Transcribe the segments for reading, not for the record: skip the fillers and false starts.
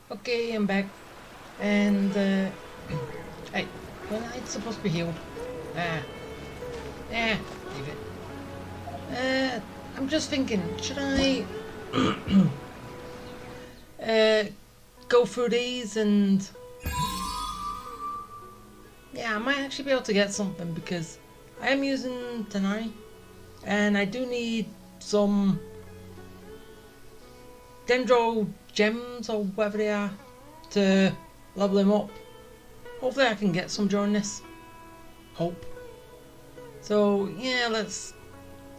Okay, I'm back. And, hey, when I'm supposed to be healed? Leave it. I'm just thinking, should I, go through these and, yeah, I might actually be able to get something because I am using Tanari, and I do need some Dendro gems or whatever they are to level him up. Hopefully I can get some during this. Hope. So yeah, let's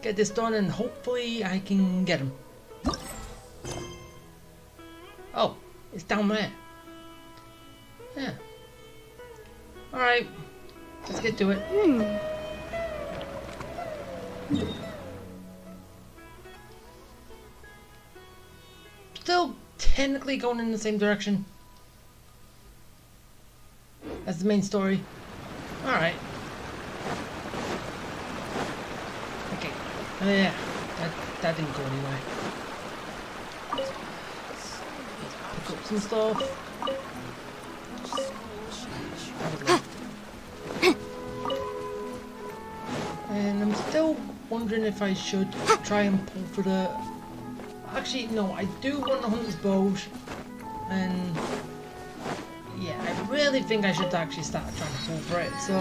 get this done and hopefully I can get him. Oh, it's down there. Yeah. Alright, let's get to it. Still technically going in the same direction as the main story. Alright. Okay. Yeah, that didn't go anywhere. Pick up some stuff. And I'm still wondering if I should try and pull for the... Actually, no, I do want the hunter's bow. And yeah, I really think I should actually start trying to pull for it. So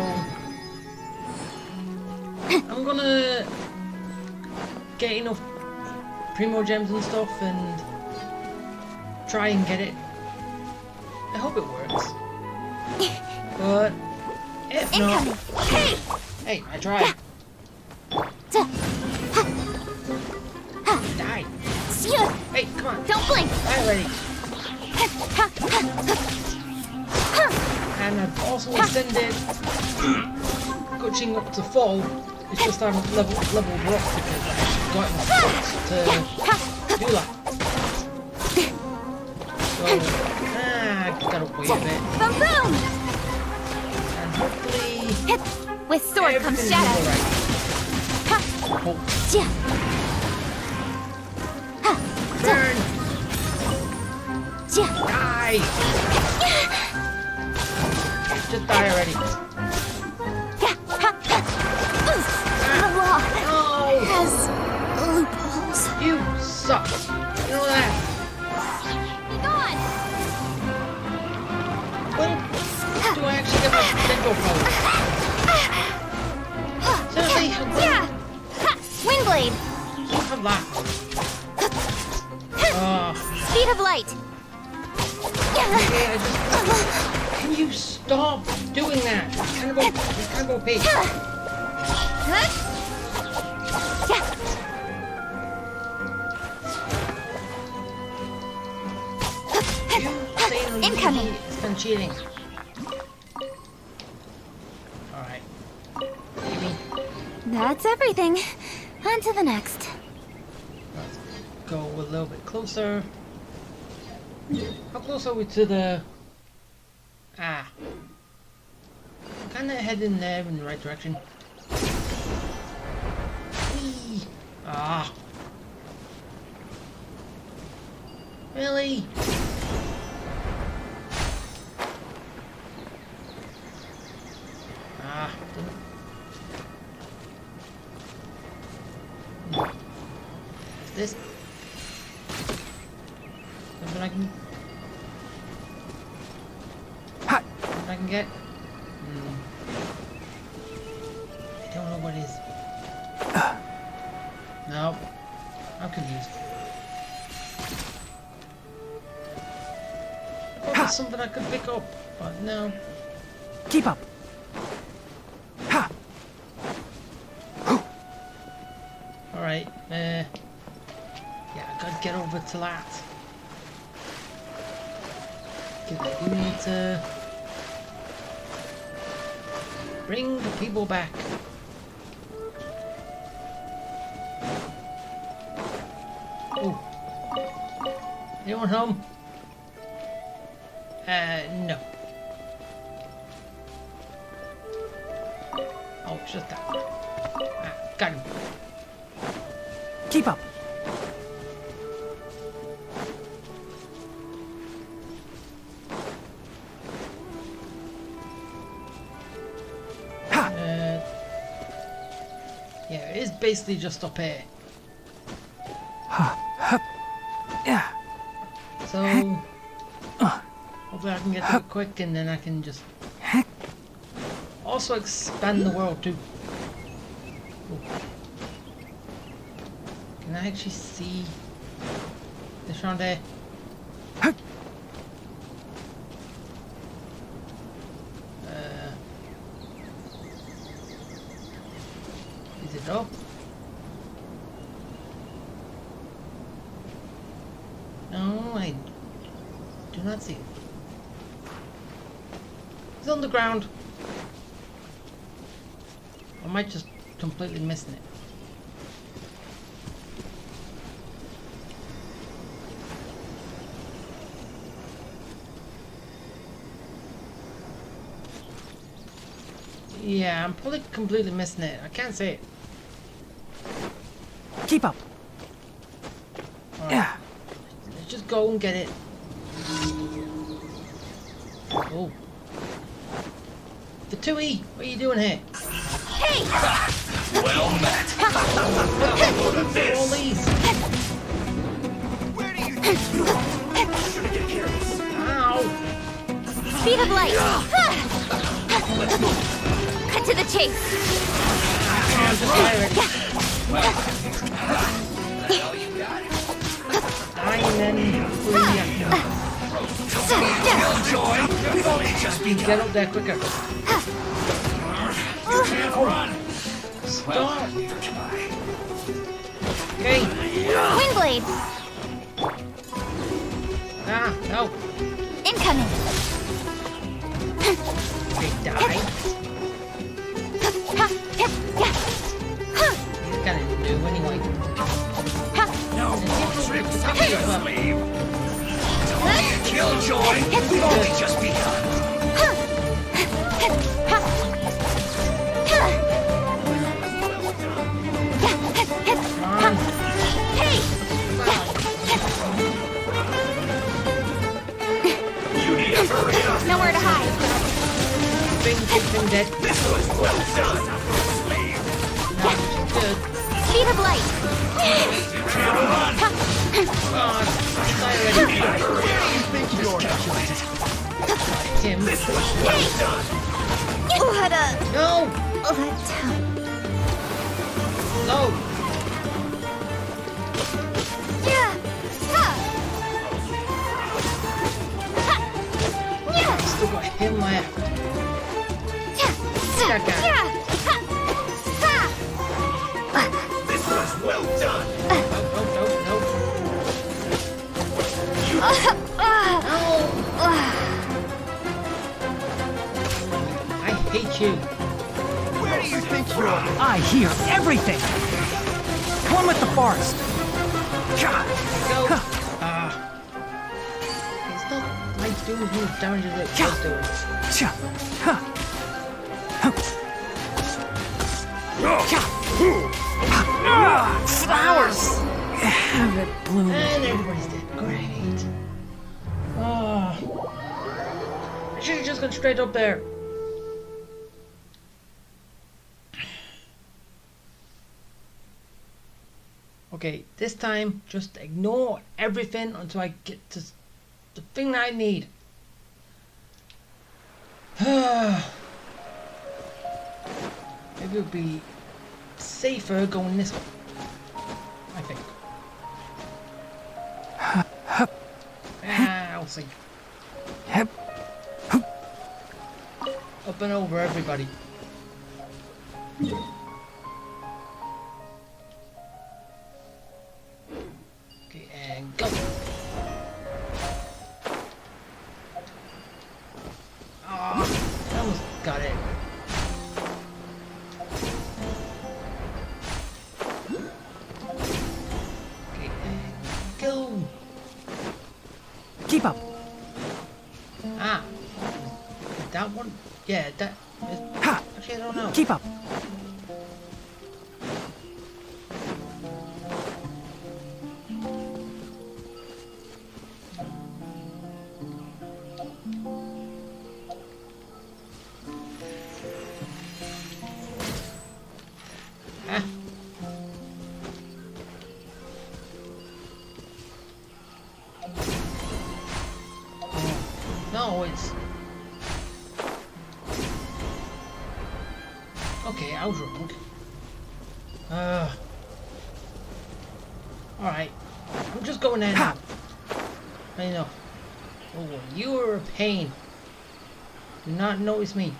I'm gonna get enough primo gems and stuff and try and get it. I hope it works. But if not, hey, I tried. Die. Hey, come on. Don't blink. Die already. And I've also ascended, coaching up to full. It's just I'm leveled up because I actually got enough points to do that. So, I gotta wait a bit. Boom, boom. And hopefully, with sword comes everything shadow. will go right. Hope. Burn! Die! Just die already. The law No! has loopholes. You suck! You know that? Gone. When do I actually get my Dendro power? Seriously? Yeah. Windblade. Have that. Speed of light. Okay, I just... Can you stop doing that? It's kind of OP. You saying Incoming. It's been cheating. Alright. Maybe. That's everything. On to the next. Let's go a little bit closer. How close are we to the... Ah. Kinda heading there in the right direction. Whee! Ah. Really? Ah. What's this? Something I can... Something I can get? I don't know what it is. Nope. I'm confused. I thought there's something I could pick up, but no. Keep up. Ha. Alright, yeah, I gotta get over to that. Because I do need to bring the people back. Oh. Anyone home? No. Oh, it's just that. Ah, got him. Keep up. it is basically just up here. Yeah. So hopefully I can get to it quick, and then I can just also expand the world too. Ooh. Can I actually see this round here? Is it up? No, I do not see it. It's on the ground. I might just completely missing it. Yeah, I'm probably completely missing it. I can't see it. Keep up. Alright. Yeah. Let's just go and get it. Oh. The 2E, what are you doing here? Hey! Well met. All these. Where do you think you are? Shouldn't get careless. Ow! Speed of light! Cut to the chase! I'm just tired. Well, you got it. Dying and Killjoy, we've only just begun. get up there quicker. You can't run. Stop! Neither can I. Okay. Windblade! Ah, no. Incoming! Okay, die. He's kind of new anyway. No more tricks up your sleeve. Killjoy, we've only just begun. Come on. Hey! You need to hurry up. Nowhere to hide. Bing, dead. This was well done. Sleeve. No, good. Speed of light! You can't run. Come on. Tired. Tim. This was well done. What a... No! Oh, that... No! Yeah! Ha! Ha! Yeah! Still got him left. Yeah! That guy. Yeah! Ha! Ha! This was well done. No. I hate you. Where do you think you are? I hear everything. One with the forest. God. Go. It's not like doing as much damage as it was doing. Cha. Ha. Flowers. Have it bloom. And everybody's dead. Great. Oh. I should have just gone straight up there. Okay, this time just ignore everything until I get to the thing that I need. Maybe it would be safer going this way. I think. I'll see. Hep. Up and over everybody. Okay, and go. Oh, I almost got it. Okay, and go. Keep up. Ah, that one? Yeah, that is, Ha. actually I don't know. Keep up. Ah, No, it's... Okay, I was wrong. Alright. I'm just going there now. I know. Oh, you are a pain. Do not notice me.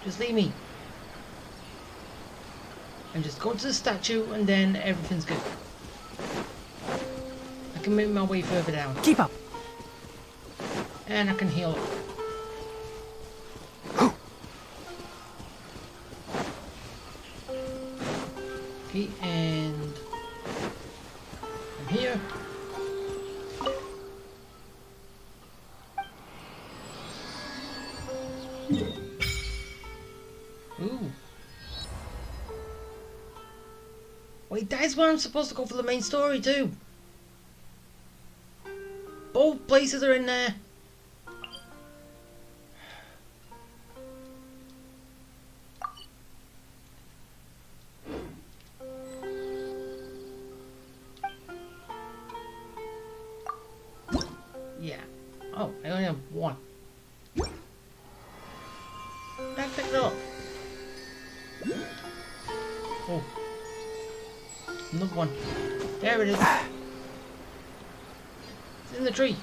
Just leave me. And just go to the statue and then everything's good. I can make my way further down. Keep up. And I can heal up. Okay, and I'm here. Ooh. Wait, that's where I'm supposed to go for the main story too. Both places are in there. Yeah. Oh, I only have one. I picked it up. Oh. Another one. There it is. It's in the tree.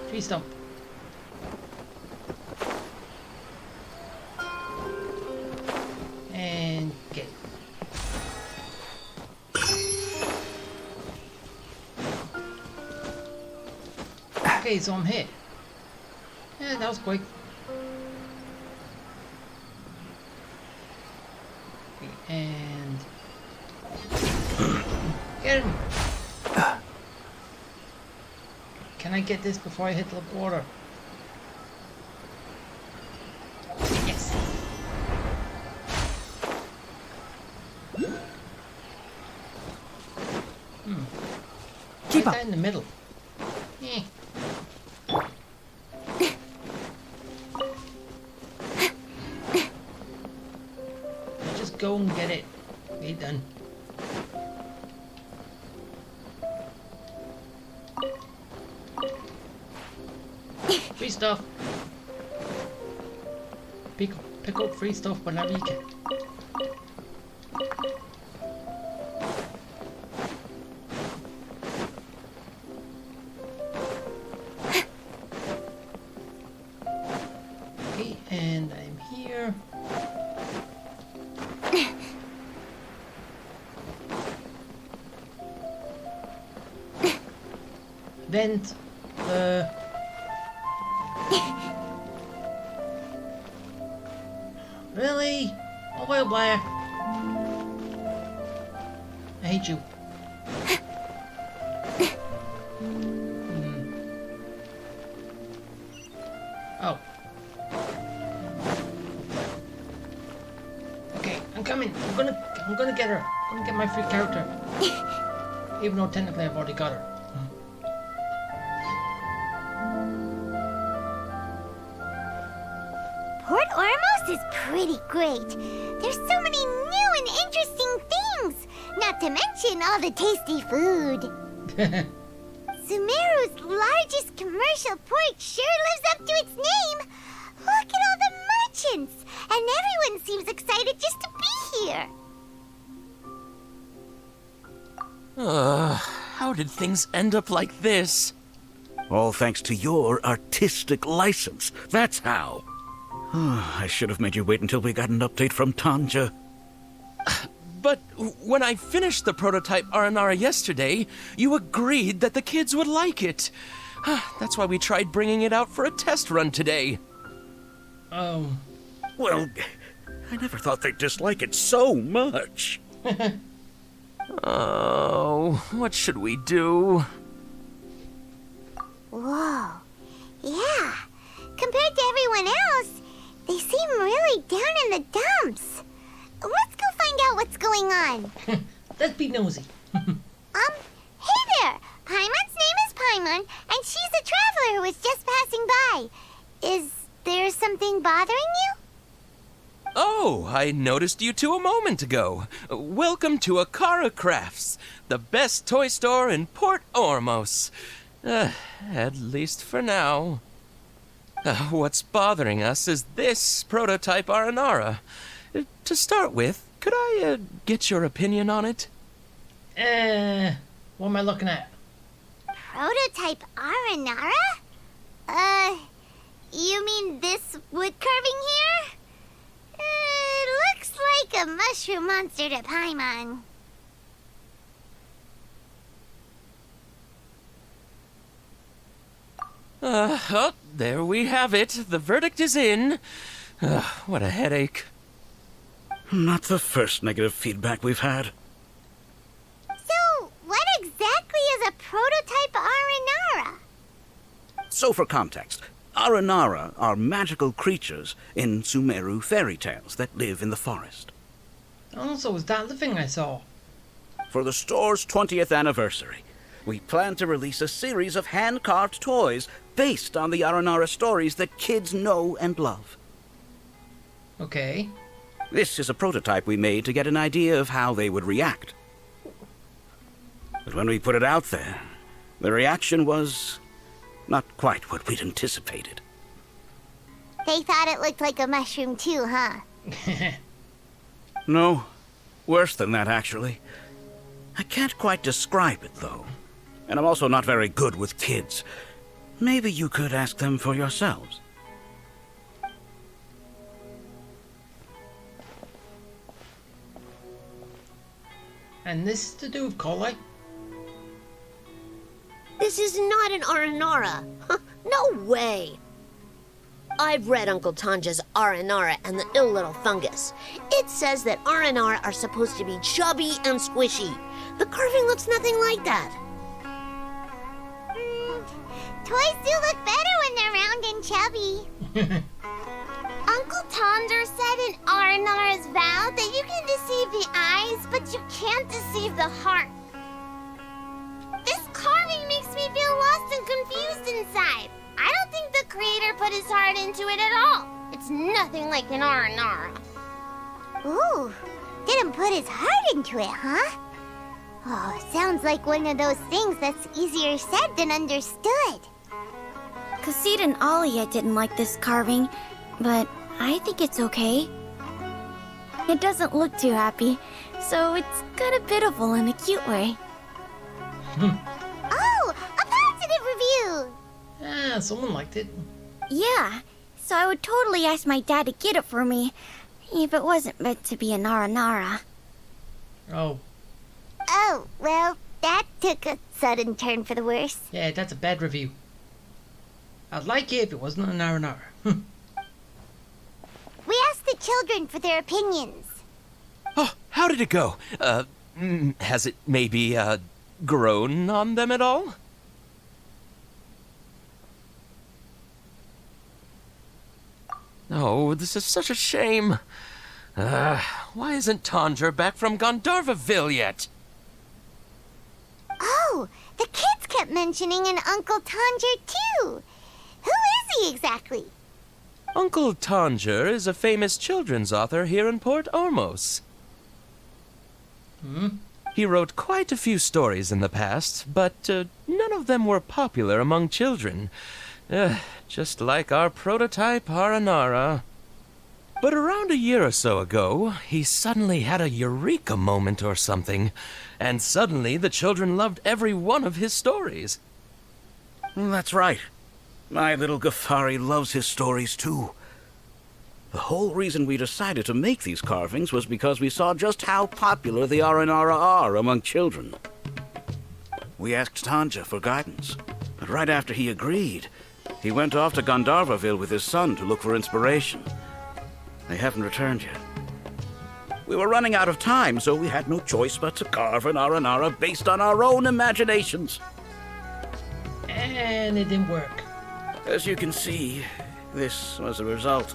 Tree stump. And get it. Okay, so I'm here. Yeah, that was quick. And get him. Can I get this before I hit the water? Yes. Keep Right up. there in the middle. Eh. Just go and get it. Be done. Free stuff. Pick up free stuff whenever you can. Okay, and I'm here. Vent. Really? Oh well, Blair. I hate you. Oh. Okay, I'm coming. I'm gonna get her. I'm gonna get my free character. Even though technically I've already got her. Port Ormos is pretty great. There's so many new and interesting things, not to mention all the tasty food. Sumeru's largest commercial port sure lives up to its name. Look at all the merchants, and everyone seems excited just to be here. How did things end up like this? All thanks to your artistic license. That's how. I should have made you wait until we got an update from Tanja. But when I finished the prototype Aranara yesterday, you agreed that the kids would like it. That's why we tried bringing it out for a test run today. Oh. Well, I never thought they'd dislike it so much. Oh, what should we do? Whoa. Yeah. Compared to everyone else, they seem really down in the dumps. Let's go find out what's going on. Let's be nosy. Hey there! Paimon's name is Paimon, and she's a traveler who was just passing by. Is there something bothering you? Oh, I noticed you two a moment ago. Welcome to Akara Crafts. the best toy store in Port Ormos. At least for now. What's bothering us is this prototype Aranara. To start with, could I get your opinion on it? What am I looking at? Prototype Aranara? You mean this wood carving here? It looks like a mushroom monster to Paimon. Oh, there we have it. The verdict is in. What a headache. Not the first negative feedback we've had. So, what exactly is a prototype Aranara? So for context, Aranara are magical creatures in Sumeru fairy tales that live in the forest. Oh, so was that the thing I saw? For the store's 20th anniversary, we plan to release a series of hand-carved toys based on the Aranara stories that kids know and love. Okay. This is a prototype we made to get an idea of how they would react. But when we put it out there, the reaction was not quite what we'd anticipated. They thought it looked like a mushroom too, huh? No, worse than that, actually. I can't quite describe it, though. And I'm also not very good with kids. Maybe you could ask them for yourselves. And this is to do with Colite? This is not an Aranara. No way. I've read Uncle Tanja's Aranara and the Ill Little Fungus. It says that Aranara are supposed to be chubby and squishy. The carving looks nothing like that. Toys do look better when they're round and chubby. Uncle Tonder said in Aranara's vow that you can deceive the eyes, but you can't deceive the heart. This carving makes me feel lost and confused inside. I don't think the creator put his heart into it at all. It's nothing like an Aranara. Ooh, didn't put his heart into it, huh? Oh, sounds like one of those things that's easier said than understood. Casita and Alia didn't like this carving, but I think it's okay. It doesn't look too happy, so it's kind of pitiful in a cute way. Oh, a positive review! Ah, someone liked it. Yeah, so I would totally ask my dad to get it for me, if it wasn't meant to be an Aranara. Oh. Oh, well, that took a sudden turn for the worse. Yeah, that's a bad review. I'd like it if it wasn't an Aranara. We asked the children for their opinions. Oh, how did it go? Has it maybe, grown on them at all? Oh, this is such a shame. Why isn't Tondra back from Gandharvaville yet? Oh, the kids kept mentioning an Uncle Tanger, too. Who is he exactly? Uncle Tanger is a famous children's author here in Port Ormos. He wrote quite a few stories in the past, but none of them were popular among children. Just like our prototype Aranara. But around a year or so ago, he suddenly had a eureka moment or something, and suddenly the children loved every one of his stories. That's right. My little Ghaffari loves his stories too. The whole reason we decided to make these carvings was because we saw just how popular the Aranara are among children. We asked Tanja for guidance, but right after he agreed, he went off to Gandharvaville with his son to look for inspiration. They haven't returned yet. We were running out of time, so we had no choice but to carve an Aranara based on our own imaginations. And it didn't work. As you can see, this was the result.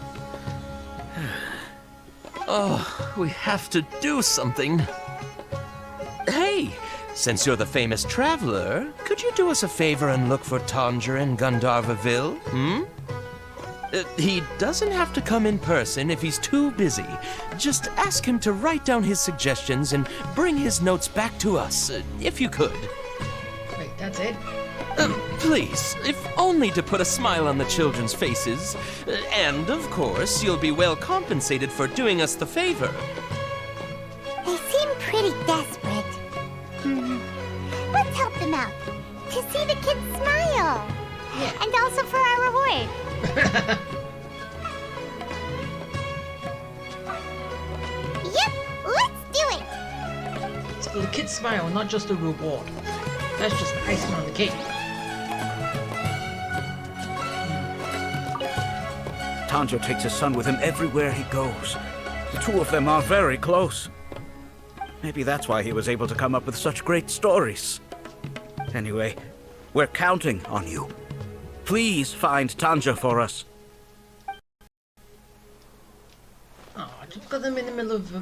Oh, we have to do something. Hey, since you're the famous traveler, could you do us a favor and look for Tanger in Gandharvaville, He doesn't have to come in person if he's too busy. Just ask him to write down his suggestions and bring his notes back to us, if you could. Wait, that's it? Please, if only to put a smile on the children's faces. And, of course, you'll be well compensated for doing us the favor. They seem pretty desperate. Let's help them out. To see the kids smile. Yeah. And also for our reward. Yep, let's do it. So the kids smile, not just a reward. That's just icing on the cake. Tanjo takes his son with him everywhere he goes. The two of them are very close. Maybe that's why he was able to come up with such great stories. Anyway, we're counting on you. Please find Tanjo for us. Oh, just because I'm in the middle of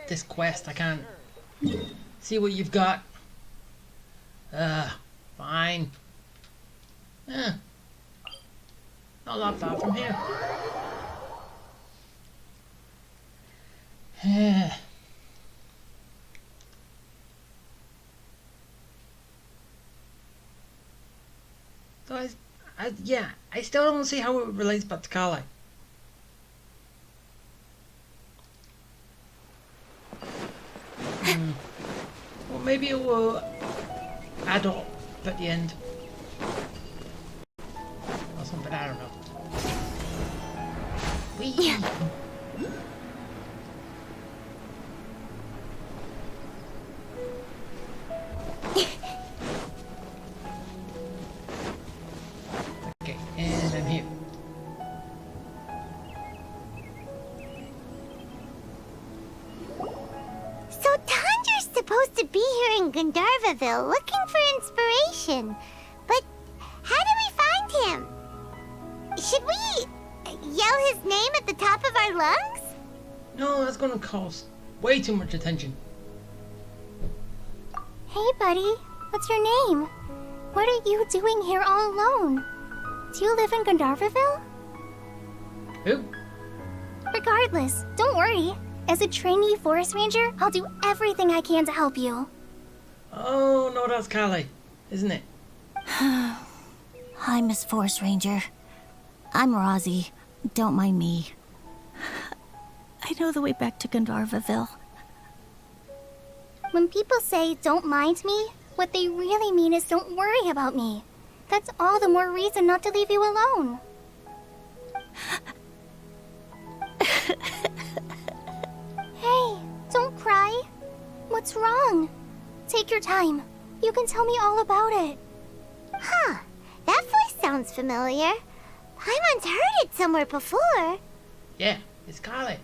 this quest, I can't see what you've got. Fine. Not that far from here. So I still don't see how it relates back to Carly. Well, maybe it will add up at the end. Or something, I don't know. Whee! Okay, and I'm here. So Tandra's supposed to be here in Gandharvaville looking for inspiration. But how do we find him? Should we yell his name at the top of our lungs? No, that's gonna cost way too much attention. Hey, buddy. What's your name? What are you doing here all alone? Do you live in Gandharvaville? Who? Regardless, don't worry. As a trainee forest ranger, I'll do everything I can to help you. Oh, no, that's Carly, isn't it? Hi, Miss Forest Ranger. I'm Rozzy. Don't mind me. I know the way back to Gandharvaville. When people say, don't mind me, what they really mean is don't worry about me. That's all the more reason not to leave you alone. Hey, don't cry. What's wrong? Take your time. You can tell me all about it. Huh, that voice sounds familiar. Paimon's heard it somewhere before. Yeah, it's Carly.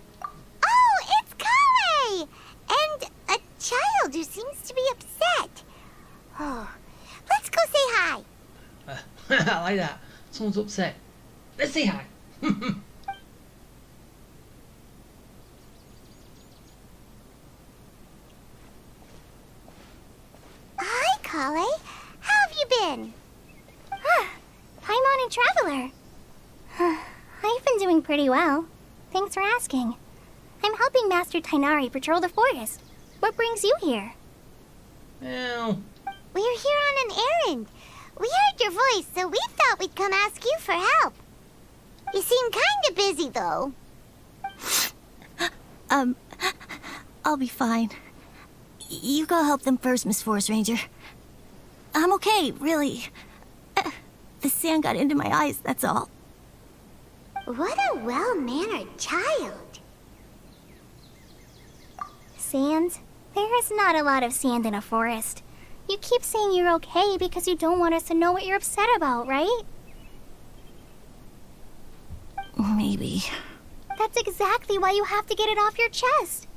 Oh, it's Kale! And a child who seems to be upset. Oh, let's go say hi. I like that. Someone's upset. Let's say hi. Hi, Kale. How have you been? Paimon and Traveler. I've been doing pretty well. Thanks for asking. I'm helping Master Tainari patrol the forest. What brings you here? Well, We're here on an errand. We heard your voice, so we thought we'd come ask you for help. You seem kinda busy, though. I'll be fine. You go help them first, Miss Forest Ranger. I'm okay, really. The sand got into my eyes, that's all. What a well-mannered child. Sand? There is not a lot of sand in a forest. You keep saying you're okay because you don't want us to know what you're upset about, right? Maybe. That's exactly why you have to get it off your chest.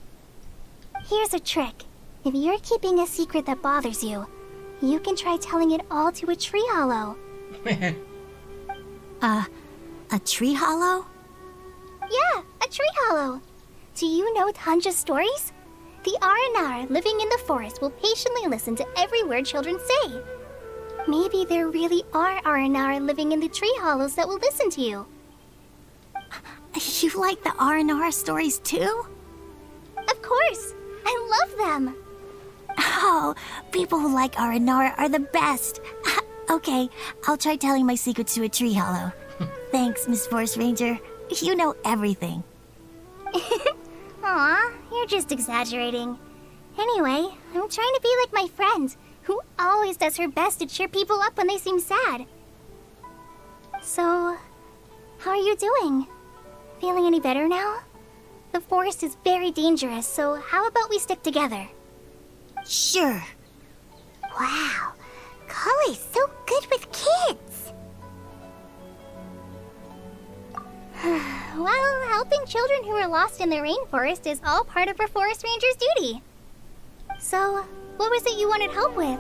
Here's a trick. If you're keeping a secret that bothers you, you can try telling it all to a tree hollow. A tree hollow? Yeah, a tree hollow. Do you know Tanja's stories? The Aranar living in the forest will patiently listen to every word children say. Maybe there really are Aranar living in the tree hollows that will listen to you. You like the R&R stories too? Of course. I love them. Oh, people who like R&R are the best. Okay, I'll try telling my secrets to a tree hollow. Thanks, Miss Force Ranger. You know everything. Aw, you're just exaggerating. Anyway, I'm trying to be like my friend, who always does her best to cheer people up when they seem sad. So, how are you doing? Feeling any better now? The forest is very dangerous, so how about we stick together? Sure. Wow, Kale's so good with kids. Well, helping children who are lost in the rainforest is all part of a forest ranger's duty. So, what was it you wanted help with?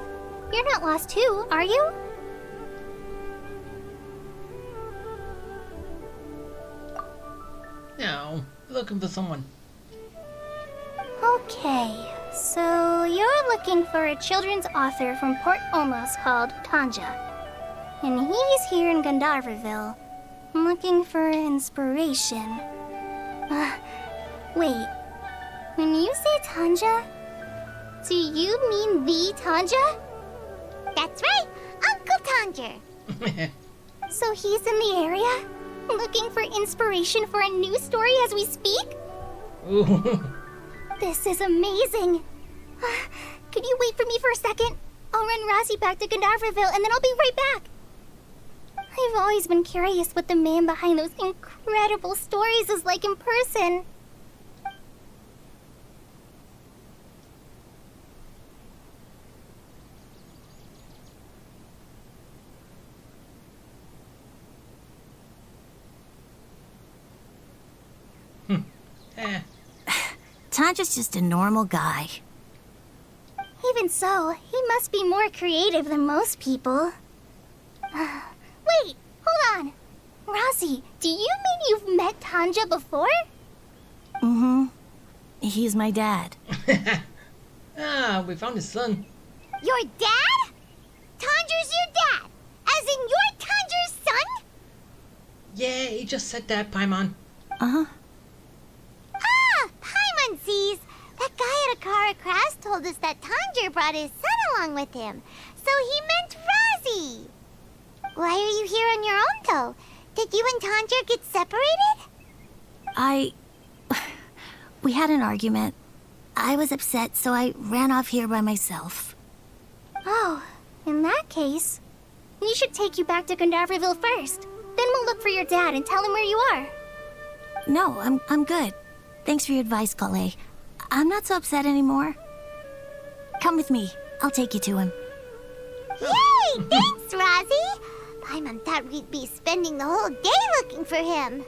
You're not lost too, are you? No, looking for someone. Okay, so you're looking for a children's author from Port Olmos called Tanja. And he's here in Gandharvaville, looking for inspiration. Wait, when you say Tanja, do you mean the Tanja? That's right, Uncle Tanja. So he's in the area, looking for inspiration for a new story as we speak? Ooh. This is amazing. Could you wait for me for a second? I'll run Razzie back to Gandharvaville and then I'll be right back. I've always been curious what the man behind those incredible stories is like in person. Eh. Tanja's just a normal guy. Even so, he must be more creative than most people. Wait, hold on. Razzie, do you mean you've met Tanja before? Mm-hmm. He's my dad. Ah, we found his son. Your dad? Tanja's your dad? As in you're Tanja's son? Yeah, he just said that, Paimon. Uh-huh. Ah, Paimon sees. That guy at Akara Crash told us that Tanja brought his son along with him. So he meant Razzie. Why are you here on your own, though? Did you and Tanja get separated? We had an argument. I was upset, so I ran off here by myself. Oh, in that case, we should take you back to Gandharvaville first. Then we'll look for your dad and tell him where you are. No, I'm good. Thanks for your advice, Kale. I'm not so upset anymore. Come with me. I'll take you to him. Yay! Thanks, Razzie! Paimon thought we'd be spending the whole day looking for him.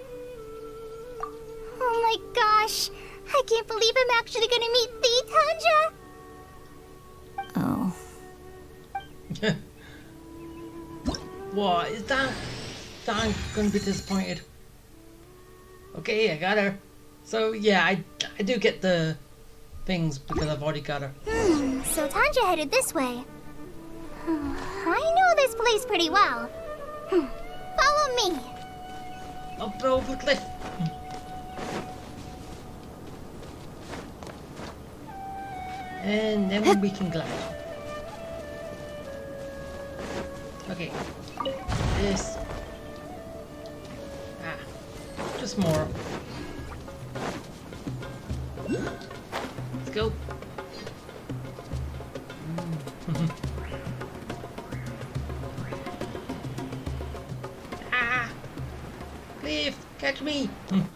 Oh my gosh! I can't believe I'm actually gonna meet the Tanja! Oh. What? Is Dan gonna be disappointed? Okay, I got her. So yeah, I do get the things because I've already got her. So Tanja headed this way. I know this place pretty well. Follow me. Up over the cliff. And then we can glide. Okay. This. Just more. Let's go. Cliff, catch me. Come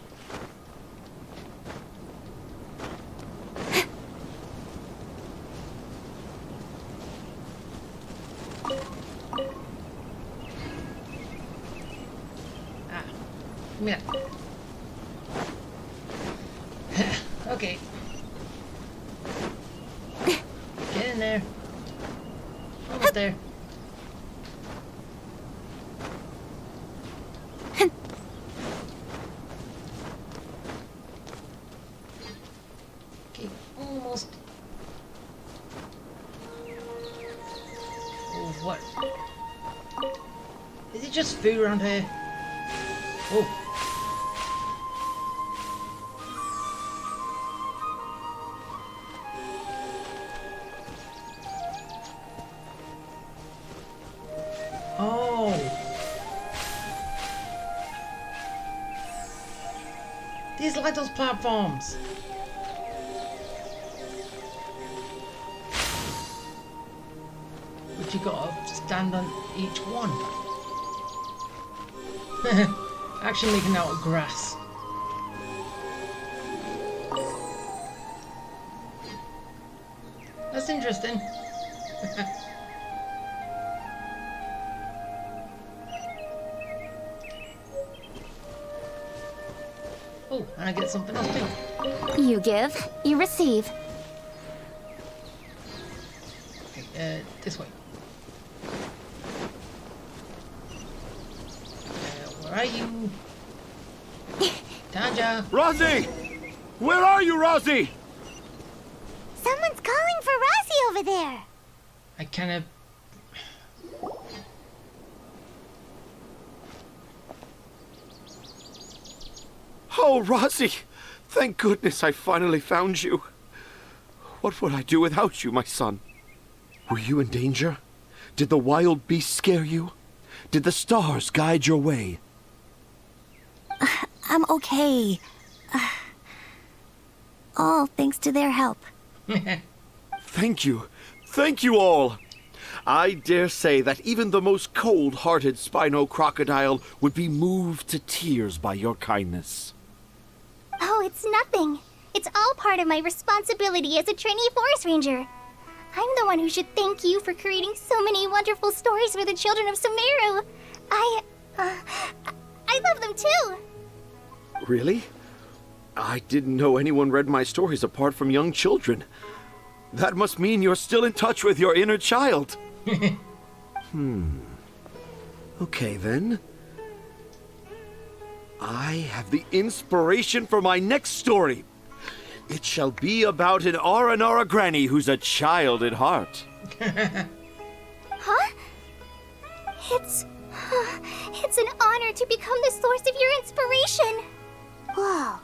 here. Okay. Get in there. Almost there. Okay, almost. Oh, what? Is it just food around here? Oh. Oh. These are like those platforms. But you gotta stand on each one. Actually making out of grass. That's interesting. Oh, and I get something else too. You give, you receive. Okay, this way. Where are you? Tanja! Rosie! Where are you, Rosie? Someone's calling for Rosie over there. I kind of... Oh, Rosie! Thank goodness I finally found you. What would I do without you, my son? Were you in danger? Did the wild beasts scare you? Did the stars guide your way? I'm okay. All thanks to their help. Thank you. Thank you all. I dare say that even the most cold-hearted Spino crocodile would be moved to tears by your kindness. Oh, it's nothing. It's all part of my responsibility as a trainee forest ranger. I'm the one who should thank you for creating so many wonderful stories for the children of Sumeru. I love them too. Really? I didn't know anyone read my stories apart from young children. That must mean you're still in touch with your inner child. Okay, then. I have the inspiration for my next story. It shall be about an Aranara granny who's a child at heart. Huh? It's an honor to become the source of your inspiration. Whoa.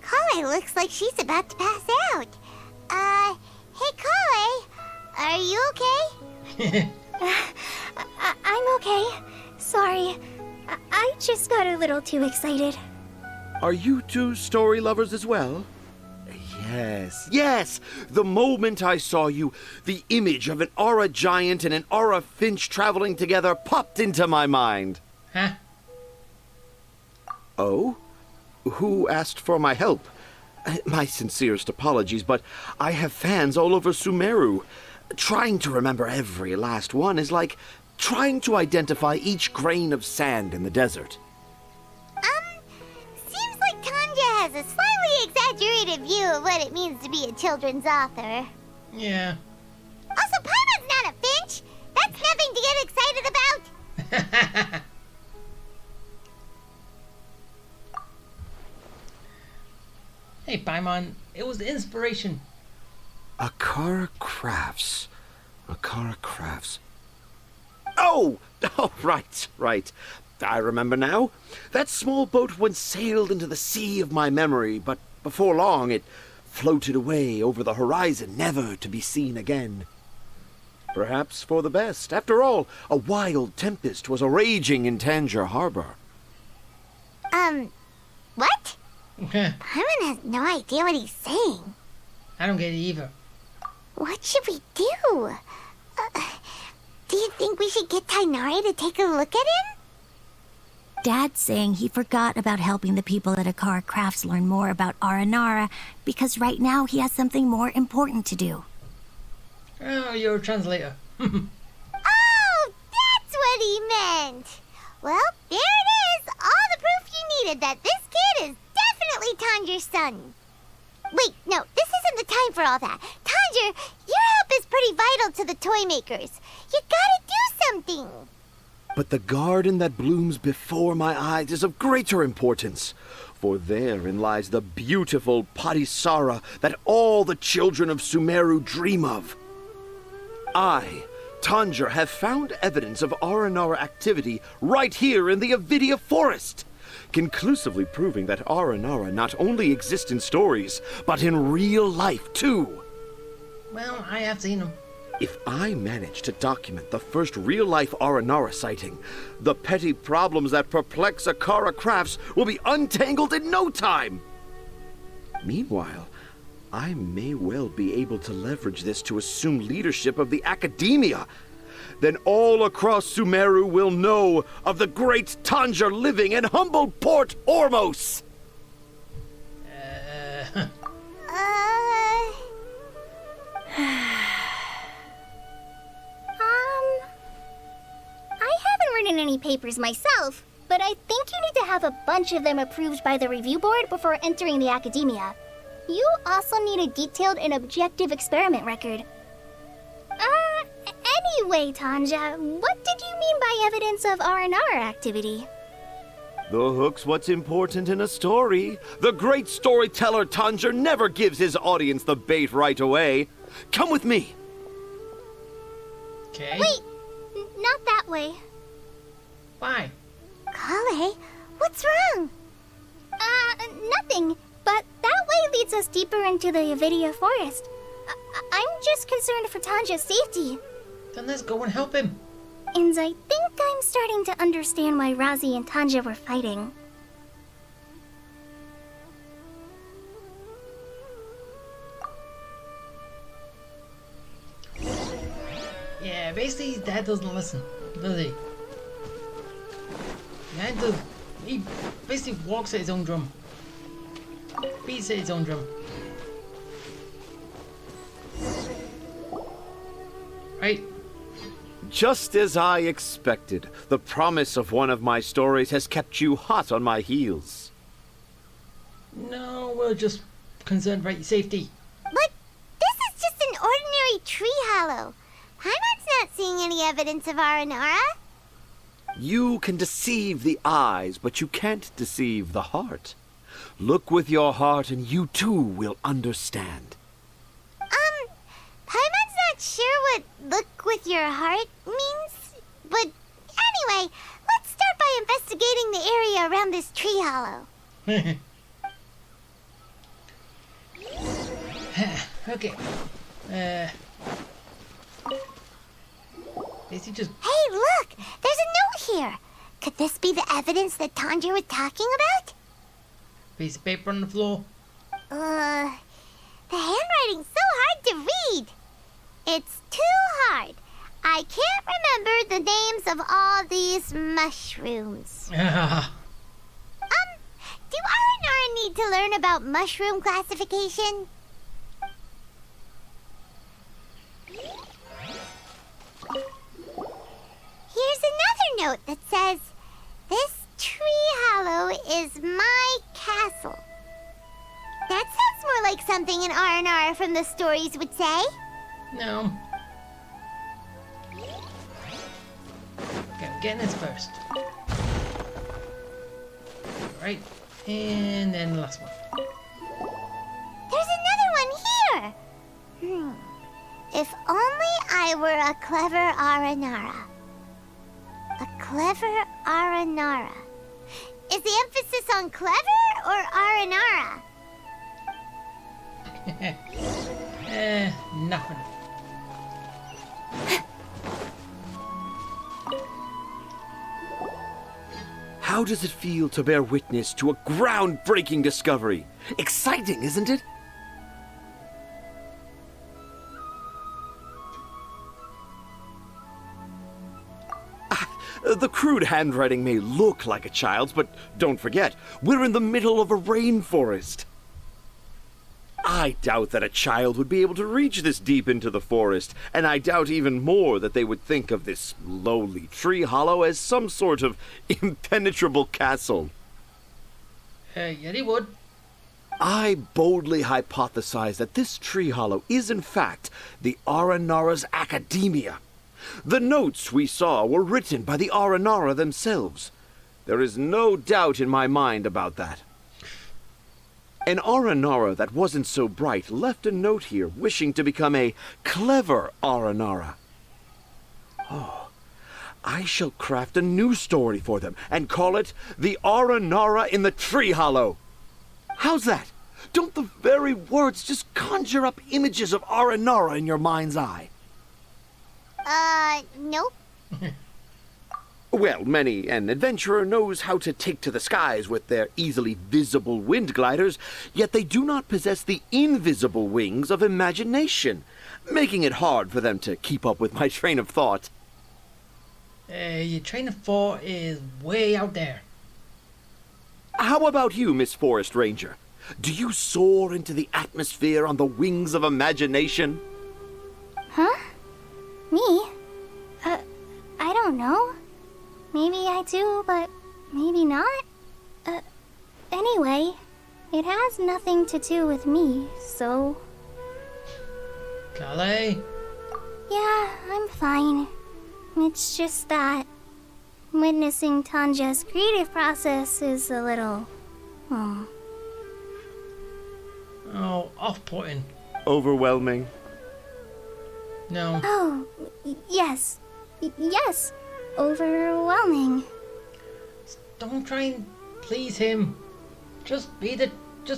Kale looks like she's about to pass out. Hey Kale, are you okay? I'm okay. Sorry. I just got a little too excited. Are you two story lovers as well? Yes. The moment I saw you, the image of an Aura giant and an Aura finch traveling together popped into my mind. Huh? Oh? Who asked for my help? My sincerest apologies, but I have fans all over Sumeru. Trying to remember every last one is like trying to identify each grain of sand in the desert. Seems like Tanja has a slightly exaggerated view of what it means to be a children's author. Yeah. Also, Paimon's not a finch. That's nothing to get excited about. Hey, Paimon, it was the inspiration. Akara Crafts. Oh, right. I remember now. That small boat once sailed into the sea of my memory, but before long it floated away over the horizon, never to be seen again. Perhaps for the best. After all, a wild tempest was raging in Tangier Harbor. What? Paimon has no idea what he's saying. I don't get it either. What should we do? Do you think we should get Tainari to take a look at him? Dad's saying he forgot about helping the people at Akara Crafts learn more about Aranara because right now he has something more important to do. Oh, you're a translator. Oh, that's what he meant! Well, there it is! All the proof you needed that this kid is definitely Tanger's son. Wait, no, this isn't the time for all that. Tanger, your help is pretty vital to the toy makers. You gotta do something. But the garden that blooms before my eyes is of greater importance, for therein lies the beautiful Patisara that all the children of Sumeru dream of. I, Tanger, have found evidence of Aranara activity right here in the Avidia Forest, conclusively proving that Aranara not only exist in stories, but in real life too. Well, I have seen him. If I manage to document the first real-life Aranara sighting, the petty problems that perplex Akara Crafts will be untangled in no time! Meanwhile, I may well be able to leverage this to assume leadership of the Academia. Then all across Sumeru will know of the great Tanja living in humble Port Ormos! I haven't written any papers myself, but I think you need to have a bunch of them approved by the review board before entering the Academia. You also need a detailed and objective experiment record. Anyway, Tanja, what did you mean by evidence of R&R activity? The hook's what's important in a story. The great storyteller Tanja never gives his audience the bait right away. Come with me. Okay. Wait, not that way. Why? Kale, what's wrong? Nothing. But that way leads us deeper into the Avidia forest. I'm just concerned for Tanja's safety. Then let's go and help him. And I think I'm starting to understand why Razi and Tanja were fighting. Yeah, basically his dad doesn't listen, does he? Dad does. He basically walks at his own drum. Beats at his own drum. Right? Just as I expected, the promise of one of my stories has kept you hot on my heels. No, we're just concerned about your safety. But this is just an ordinary tree hollow. Paimon's not seeing any evidence of Aranara. You can deceive the eyes, but you can't deceive the heart. Look with your heart and you too will understand. Paimon's not sure what look with your heart means. But anyway, let's start by investigating the area around this tree hollow. Okay. Is he just... Hey, look! There's a note here. Could this be the evidence that Tanja was talking about? piece of paper on the floor? The handwriting's so hard to read. It's too hard. I can't remember the names of all these mushrooms. Do R&R need to learn about mushroom classification? Here's another note that says, "This tree hollow is my castle." That sounds more like something an R&R from the stories would say. No. Okay, I'm getting this first. Right, and then the last one. There's another one here. If only I were a clever Aranara. A clever Aranara. Is the emphasis on clever or Aranara? Nothing. How does it feel to bear witness to a groundbreaking discovery? Exciting, isn't it? The crude handwriting may look like a child's, but don't forget, we're in the middle of a rainforest. I doubt that a child would be able to reach this deep into the forest, and I doubt even more that they would think of this lowly tree hollow as some sort of impenetrable castle. Yeah, they would. I boldly hypothesize that this tree hollow is in fact the Aranara's Academia. The notes we saw were written by the Aranara themselves. There is no doubt in my mind about that. An Aranara that wasn't so bright left a note here wishing to become a clever Aranara. Oh, I shall craft a new story for them and call it The Aranara in the Tree Hollow. How's that? Don't the very words just conjure up images of Aranara in your mind's eye? Nope. Well, many an adventurer knows how to take to the skies with their easily visible wind gliders, yet they do not possess the invisible wings of imagination, making it hard for them to keep up with my train of thought. Your train of thought is way out there. How about you, Miss Forest Ranger? Do you soar into the atmosphere on the wings of imagination? Huh? Me? I don't know. Maybe I do, but maybe not. Anyway, it has nothing to do with me, so... Calais? Yeah, I'm fine. It's just that witnessing Tanja's creative process is a little... Oh, off-putting. Overwhelming. No. Oh, yes. Yes. Overwhelming. Don't try and please him. Just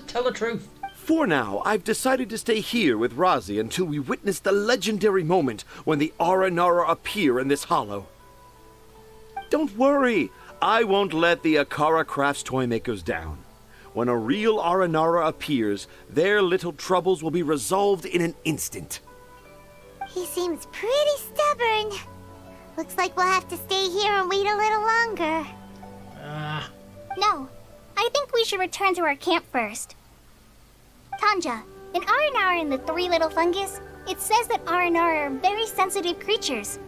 tell the truth. For now, I've decided to stay here with Razi until we witness the legendary moment when the Aranara appear in this hollow. Don't worry, I won't let the Akara Crafts toy makers down. When a real Aranara appears, their little troubles will be resolved in an instant. He seems pretty stubborn. Looks like we'll have to stay here and wait a little longer. No, I think we should return to our camp first. Tanja, in Aranara and the Three Little Fungus, it says that Aranara are very sensitive creatures.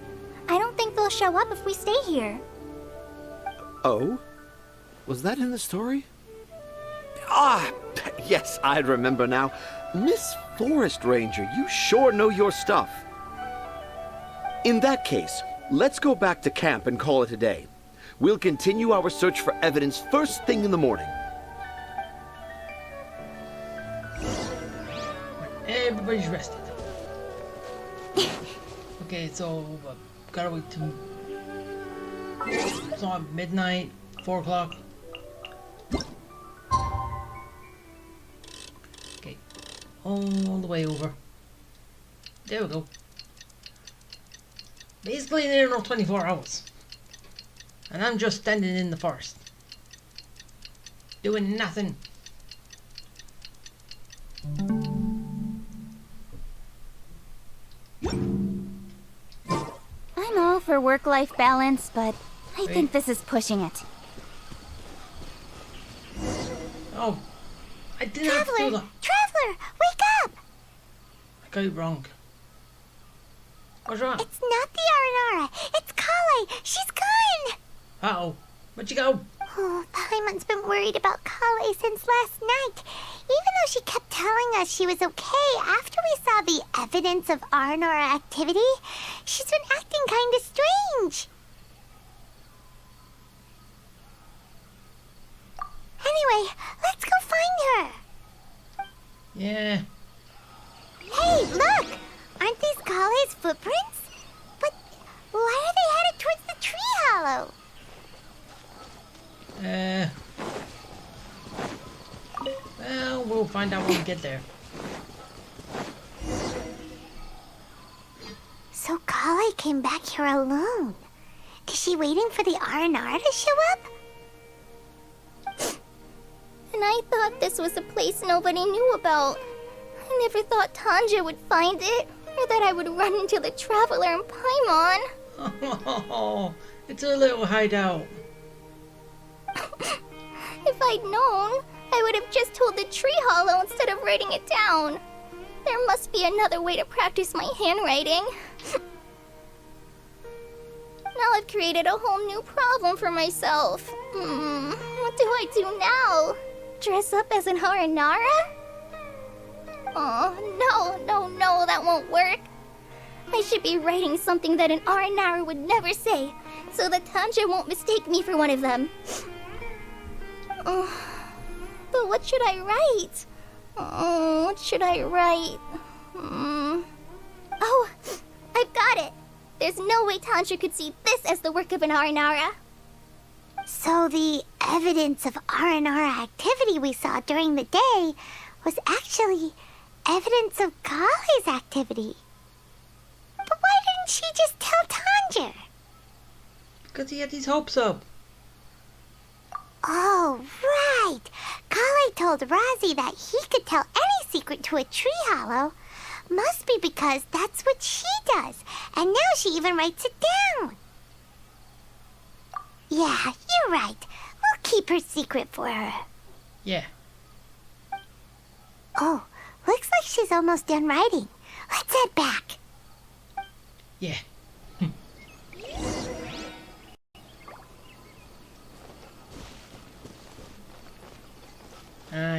I don't think they'll show up if we stay here. Oh? Was that in the story? Ah, yes, I remember now. Miss Forest Ranger, you sure know your stuff. In that case, let's go back to camp and call it a day. We'll continue our search for evidence first thing in the morning. Everybody's rested. Okay, so gotta wait till it's on midnight, 4 o'clock. Okay, all the way over. There we go. Basically, there are no 24 hours. And I'm just standing in the forest. Doing nothing. I'm all for work-life balance, but I think this is pushing it. Oh, I didn't have to do that. Traveler, wake up! I got it wrong. What's wrong? It's not the Aranara. It's Kale. She's gone. Uh-oh. Where'd you go? Oh, Paimon's been worried about Kale since last night. Even though she kept telling us she was okay after we saw the evidence of Aranara activity, she's been acting kind of strange. Anyway, let's go find her. Yeah. Hey, look! Aren't these Kale's footprints? But why are they headed towards the tree hollow? Well, we'll find out when we get there. So Kale came back here alone. Is she waiting for the Aranara to show up? And I thought this was a place nobody knew about. I never thought Tanja would find it, or that I would run into the Traveler and Paimon. Oh, it's a little hideout. If I'd known, I would have just told the tree hollow instead of writing it down. There must be another way to practice my handwriting. Now I've created a whole new problem for myself. What do I do now? Dress up as an Aranara? Oh, no, that won't work. I should be writing something that an Aranara would never say, so that Tanja won't mistake me for one of them. But what should I write? What should I write? Oh, I've got it! There's no way Tanja could see this as the work of an Aranara. So the evidence of Aranara activity we saw during the day was actually evidence of Kale's activity. But why didn't she just tell Tanja? Because he had his hopes up. Oh, right. Kale told Rozzy that he could tell any secret to a tree hollow. Must be because that's what she does. And now she even writes it down. Yeah, you're right. We'll keep her secret for her. Yeah. Oh, looks like she's almost done writing. Let's head back. Yeah.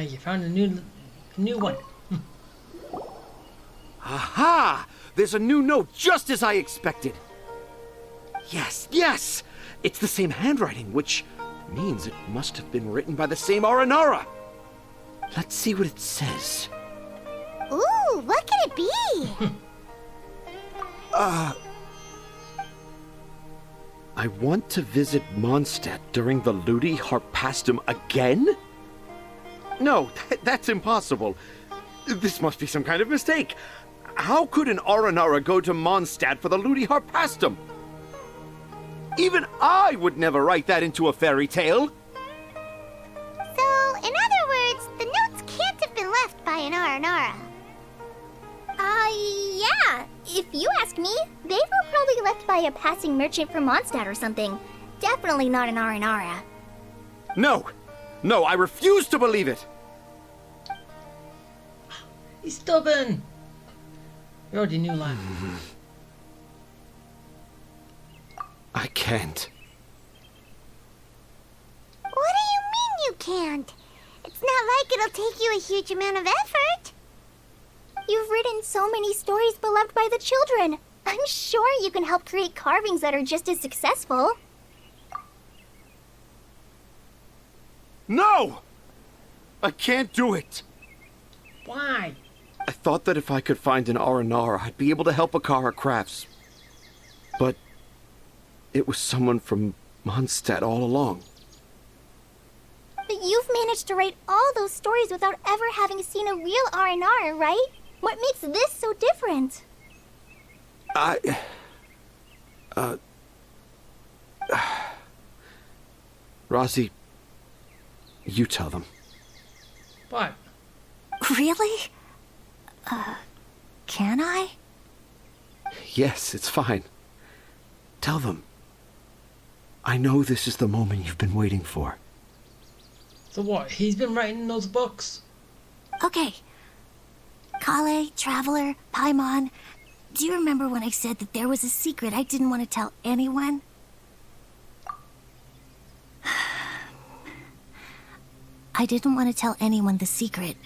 You found a new one. Aha! There's a new note just as I expected. Yes, yes! It's the same handwriting, which means it must have been written by the same Aranara. Let's see what it says. Ooh, what could it be? I want to visit Mondstadt during the Ludi Harpastum again? No, that's impossible. This must be some kind of mistake. How could an Aranara go to Mondstadt for the Ludi Harpastum? Even I would never write that into a fairy tale. So, in other words, the notes can't have been left by an Aranara. Yeah. If you ask me, they were probably left by a passing merchant from Mondstadt or something. Definitely not an Aranara. No, I refuse to believe it. He's stubborn. We already knew that. I can't. What do you mean you can't? It's not like it'll take you a huge amount of effort. You've written so many stories beloved by the children. I'm sure you can help create carvings that are just as successful. No! I can't do it. Why? I thought that if I could find an Aranara, I'd be able to help Akara Crafts. But it was someone from Mondstadt all along. But you've managed to write all those stories without ever having seen a real Aranara, right? What makes this so different? Rozzy, you tell them. What? Really? Can I? Yes, it's fine. Tell them. I know this is the moment you've been waiting for. So what? He's been writing those books? Okay. Kale, Traveler, Paimon, do you remember when I said that there was a secret I didn't want to tell anyone? I didn't want to tell anyone the secret,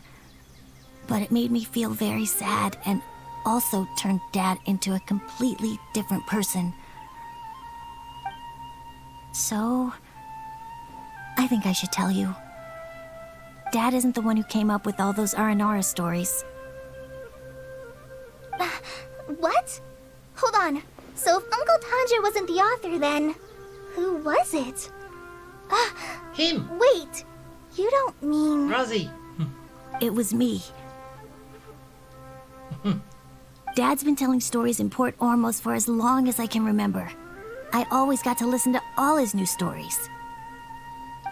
but it made me feel very sad and also turned Dad into a completely different person. So, I think I should tell you. Dad isn't the one who came up with all those Aranara stories. What? Hold on. So if Uncle Tanja wasn't the author, then who was it? Him. Wait. You don't mean... Rozzy. It was me. Dad's been telling stories in Port Ormos for as long as I can remember. I always got to listen to all his new stories.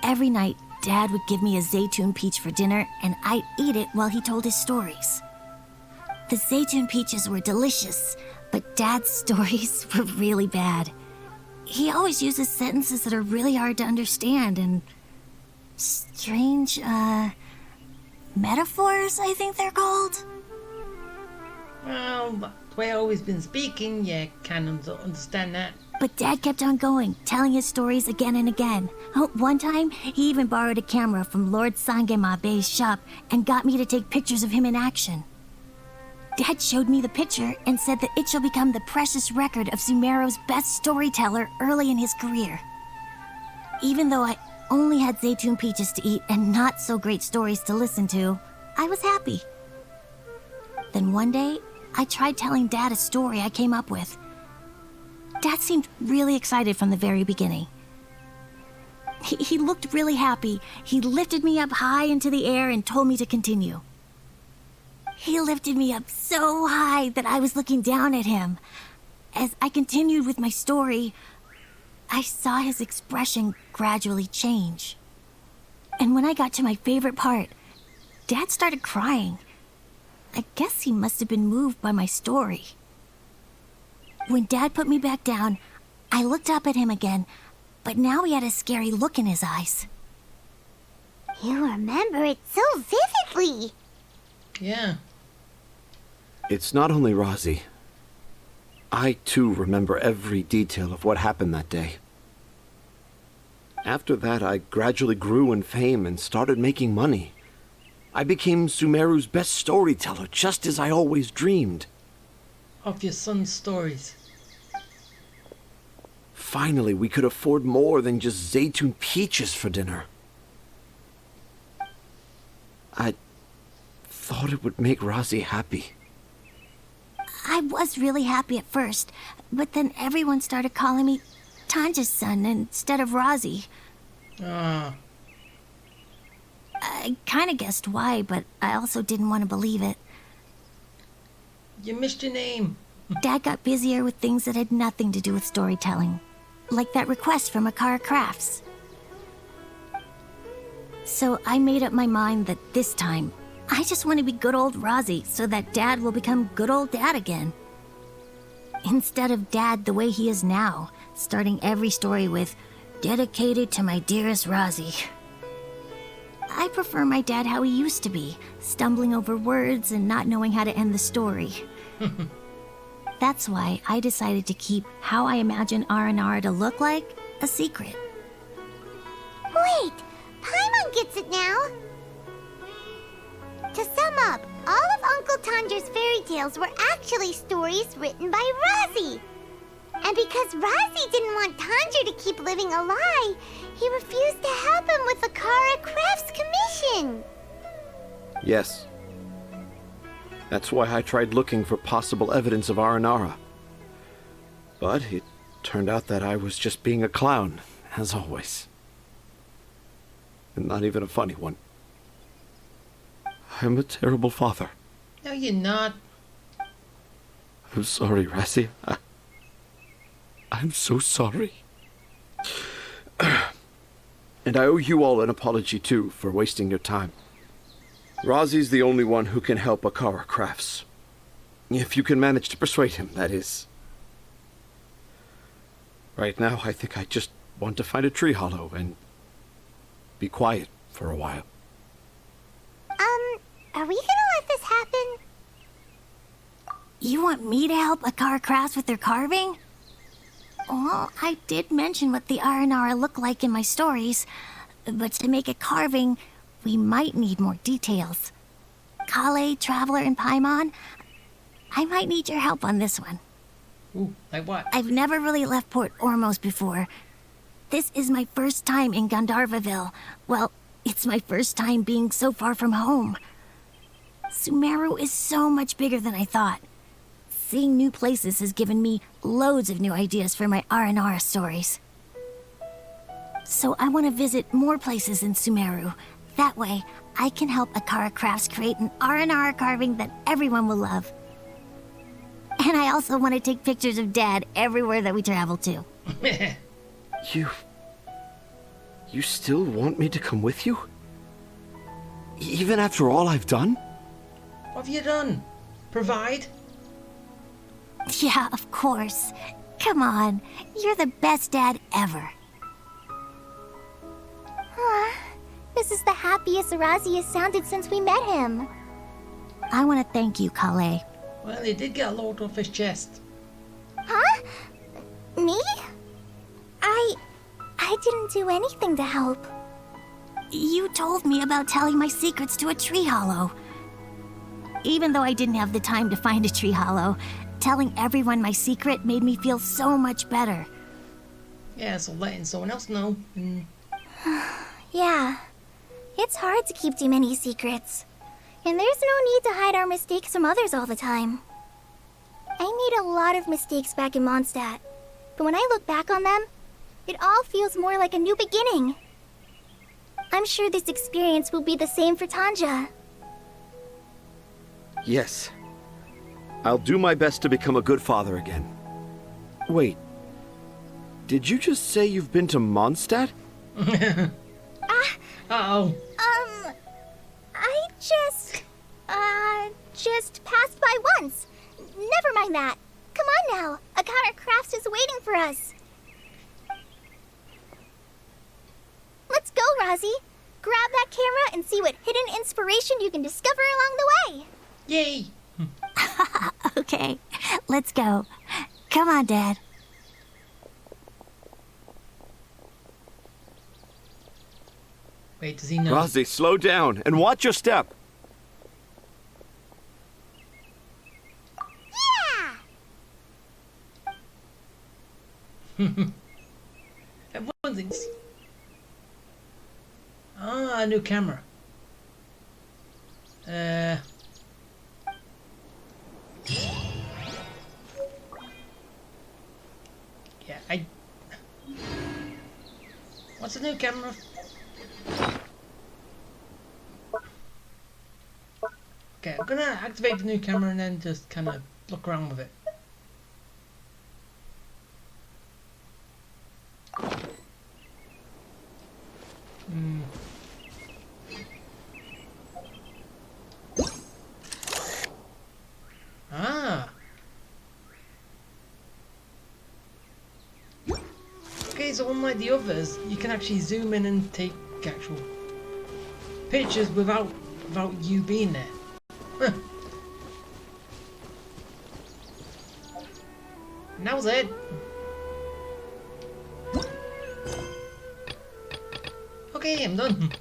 Every night, Dad would give me a Zaytun peach for dinner, and I'd eat it while he told his stories. The Zaytun peaches were delicious, but Dad's stories were really bad. He always uses sentences that are really hard to understand, and strange, metaphors, I think they're called. Well, the way I've always been speaking, yeah, can understand that. But Dad kept on going, telling his stories again and again. Oh, one time, he even borrowed a camera from Lord Sangema Bey's shop and got me to take pictures of him in action. Dad showed me the picture and said that it shall become the precious record of Sumeru's best storyteller early in his career. Even though I only had Zaytun peaches to eat and not so great stories to listen to, I was happy. Then one day, I tried telling Dad a story I came up with. Dad seemed really excited from the very beginning. He looked really happy. He lifted me up high into the air and told me to continue. He lifted me up so high that I was looking down at him. as I continued with my story, I saw his expression gradually change. And when I got to my favorite part, Dad started crying. I guess he must have been moved by my story. When Dad put me back down, I looked up at him again, but now he had a scary look in his eyes. You remember it so vividly. Yeah. It's not only Rosie. I, too, remember every detail of what happened that day. After that, I gradually grew in fame and started making money. I became Sumeru's best storyteller, just as I always dreamed. Of your son's stories. Finally, we could afford more than just Zaytun peaches for dinner. I thought it would make Rosie happy. I was really happy at first, but then everyone started calling me Tanja's son instead of Rosie. Ah. I kind of guessed why, but I also didn't want to believe it. You missed your name. Dad got busier with things that had nothing to do with storytelling, like that request from Akara Crafts. So I made up my mind that this time, I just want to be good old Rosie so that Dad will become good old Dad again. Instead of Dad the way he is now, starting every story with, "Dedicated to my dearest Rosie." I prefer my dad how he used to be, stumbling over words and not knowing how to end the story. That's why I decided to keep how I imagine Aranara to look like a secret. Wait, Paimon gets it now. To sum up, all of Uncle Tandra's fairy tales were actually stories written by Rosie. And because Rosie didn't want Tandra to keep living a lie, he refused to help him with the Akara Crafts commission. Yes. That's why I tried looking for possible evidence of Aranara. But it turned out that I was just being a clown, as always. And not even a funny one. I'm a terrible father. No, you're not. I'm sorry, Razzie. I'm so sorry. And I owe you all an apology, too, for wasting your time. Rozzie's the only one who can help Akara Crafts. If you can manage to persuade him, that is. Right now, I think I just want to find a tree hollow and be quiet for a while. Are we gonna let this happen? You want me to help Akara Crafts with their carving? Well, I did mention what the Aranara look like in my stories, but to make a carving, we might need more details. Kale, Traveler, and Paimon, I might need your help on this one. Ooh, like what? I've never really left Port Ormos before. This is my first time in Gandharvaville. Well, it's my first time being so far from home. Sumeru is so much bigger than I thought. Seeing new places has given me loads of new ideas for my Aranara stories. So I want to visit more places in Sumeru. That way, I can help Akara Crafts create an Aranara carving that everyone will love. And I also want to take pictures of Dad everywhere that we travel to. You still want me to come with you? Even after all I've done? What have you done? Provide? Yeah, of course. Come on, you're the best dad ever. This is the happiest Arazi has sounded since we met him. I want to thank you, Kale. Well, he did get a load off his chest. Huh? Me? I didn't do anything to help. You told me about telling my secrets to a tree hollow. Even though I didn't have the time to find a tree hollow, telling everyone my secret made me feel so much better. Yeah, so letting someone else know. Yeah. It's hard to keep too many secrets. And there's no need to hide our mistakes from others all the time. I made a lot of mistakes back in Mondstadt. But when I look back on them, it all feels more like a new beginning. I'm sure this experience will be the same for Tanja. Yes. I'll do my best to become a good father again. Wait. Did you just say you've been to Mondstadt? Uh-oh. I just passed by once. Never mind that. Come on now. Akara Crafts is waiting for us. Let's go, Rozzy. Grab that camera and see what hidden inspiration you can discover along the way. Yay! Okay, let's go. Come on, Dad. Wait, does he know? Rozzy, slow down and watch your step. Everyone thinks. Ah, a new camera. Yeah, what's a new camera? Okay, I'm gonna activate the new camera and then just kind of look around with it. Ah. Okay, so unlike the others, you can actually zoom in and take actual pictures without you being there. Huh. And that was it. Okay, I'm done.